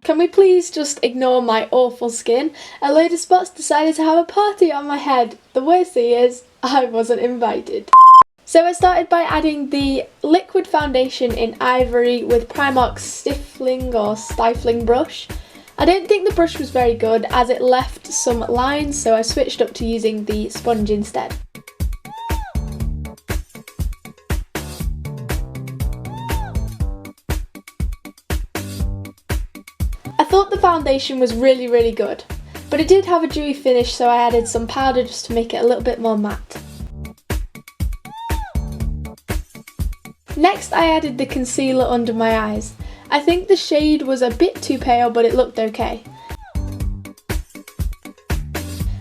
Can we please just ignore my awful skin? A load of spots decided to have a party on my head. The worst thing is, I wasn't invited. So I started by adding the liquid foundation in Ivory with Primark's stifling brush. I don't think the brush was very good as it left some lines, so I switched up to using the sponge instead. I thought the foundation was really good, but it did have a dewy finish, so I added some powder just to make it a little bit more matte. Next I added the concealer under my eyes. I think the shade was a bit too pale, but it looked okay.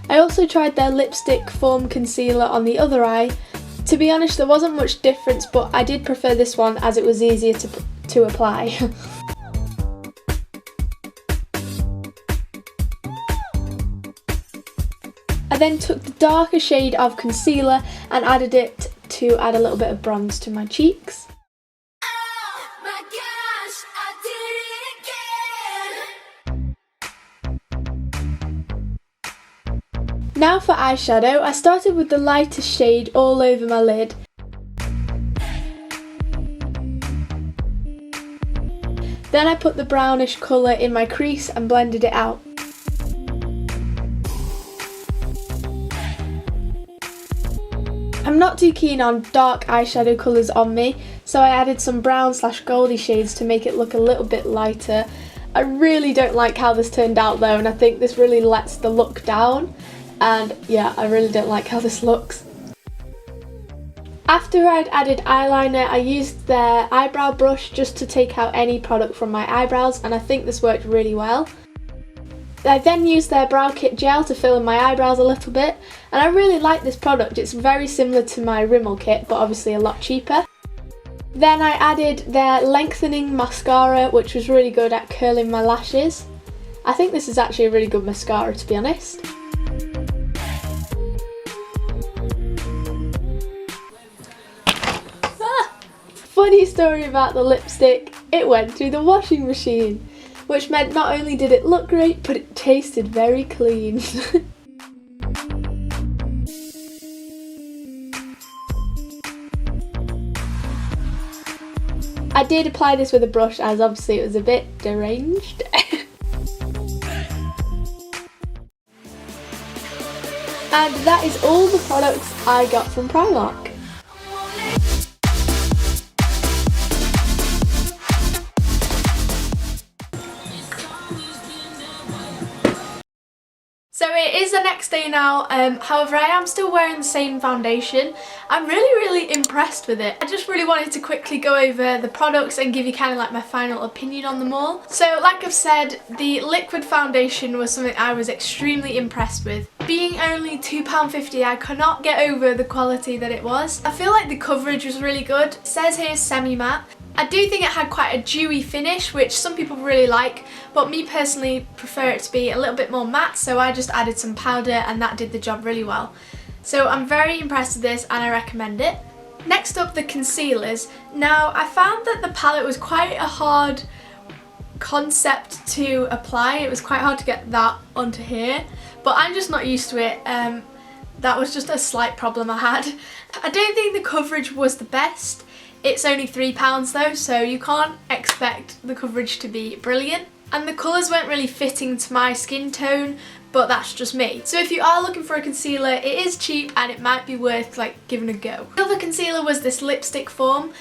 I also tried their lipstick form concealer on the other eye. To be honest, there wasn't much difference, but I did prefer this one as it was easier to apply. I then took the darker shade of concealer and added it to add a little bit of bronze to my cheeks. Oh my gosh, I did it again. Now for eyeshadow, I started with the lightest shade all over my lid. Then I put the brownish colour in my crease and blended it out. I'm not too keen on dark eyeshadow colours on me, so I added some brown/goldy shades to make it look a little bit lighter. I really don't like how this turned out though, and I think this really lets the look down, and yeah, I really don't like how this looks. After I'd added eyeliner, I used their eyebrow brush just to take out any product from my eyebrows, and I think this worked really well. I then used their brow kit gel to fill in my eyebrows a little bit, and I really like this product. It's very similar to my Rimmel kit, but obviously a lot cheaper. Then I added their lengthening mascara, which was really good at curling my lashes. I think this is actually a really good mascara, to be honest. Funny story about the lipstick, it went through the washing machine, which meant not only did it look great, but it tasted very clean. I did apply this with a brush as obviously it was a bit deranged. And that is all the products I got from Primark. So it is the next day now, however I am still wearing the same foundation. I'm really impressed with it. I just really wanted to quickly go over the products and give you kind of like my final opinion on them all. So like I've said, the liquid foundation was something I was extremely impressed with. Being only £2.50, I cannot get over the quality that it was. I feel like the coverage was really good. It says here semi-matte. I do think it had quite a dewy finish, which some people really like, but me personally prefer it to be a little bit more matte, so I just added some powder and that did the job really well. So I'm very impressed with this and I recommend it. Next up, the concealers. Now I found that the palette was quite a hard concept to apply. It was quite hard to get that onto here, but I'm just not used to it. That was just a slight problem I had. I don't think the coverage was the best. It's only £3 though, so you can't expect the coverage to be brilliant. And the colours weren't really fitting to my skin tone, but that's just me. So if you are looking for a concealer, it is cheap and it might be worth like giving a go. The other concealer was this lipstick form.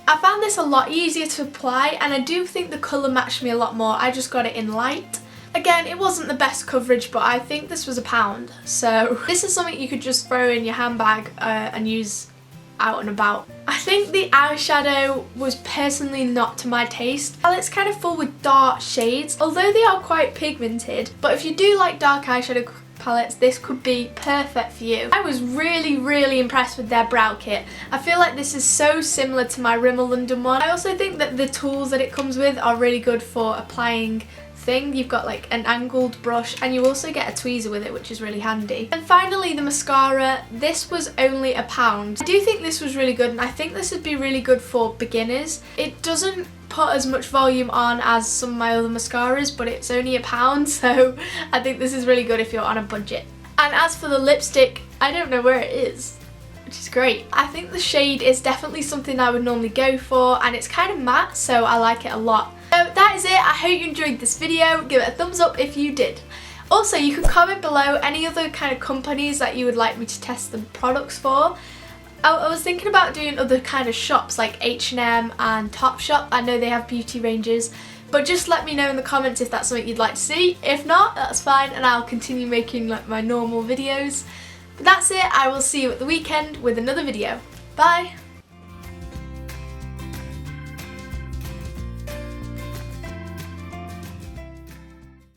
I found this a lot easier to apply and I do think the colour matched me a lot more. I just got it in light. Again, it wasn't the best coverage, but I think this was £1. So this is something you could just throw in your handbag and use out and about. I think the eyeshadow was personally not to my taste. Palette's kind of full with dark shades, although they are quite pigmented, but if you do like dark eyeshadow palettes, this could be perfect for you. I was really impressed with their brow kit. I feel like this is so similar to my Rimmel London one. I also think that the tools that it comes with are really good for applying thing. You've got like an angled brush and you also get a tweezer with it, which is really handy. And finally the mascara. This was only £1. I do think this was really good and I think this would be really good for beginners. It doesn't put as much volume on as some of my other mascaras, but it's only £1, so I think this is really good if you're on a budget. And as for the lipstick, I don't know where it is, which is great. I think the shade is definitely something I would normally go for, and it's kind of matte, so I like it a lot. So that is it. I hope you enjoyed this video. Give it a thumbs up if you did. Also, you can comment below any other kind of companies that you would like me to test the products for. I was thinking about doing other kind of shops like H&M and Topshop. I know they have beauty ranges, but just let me know in the comments if that's something you'd like to see. If not, that's fine, and I'll continue making like my normal videos. But that's it. I will see you at the weekend with another video. Bye!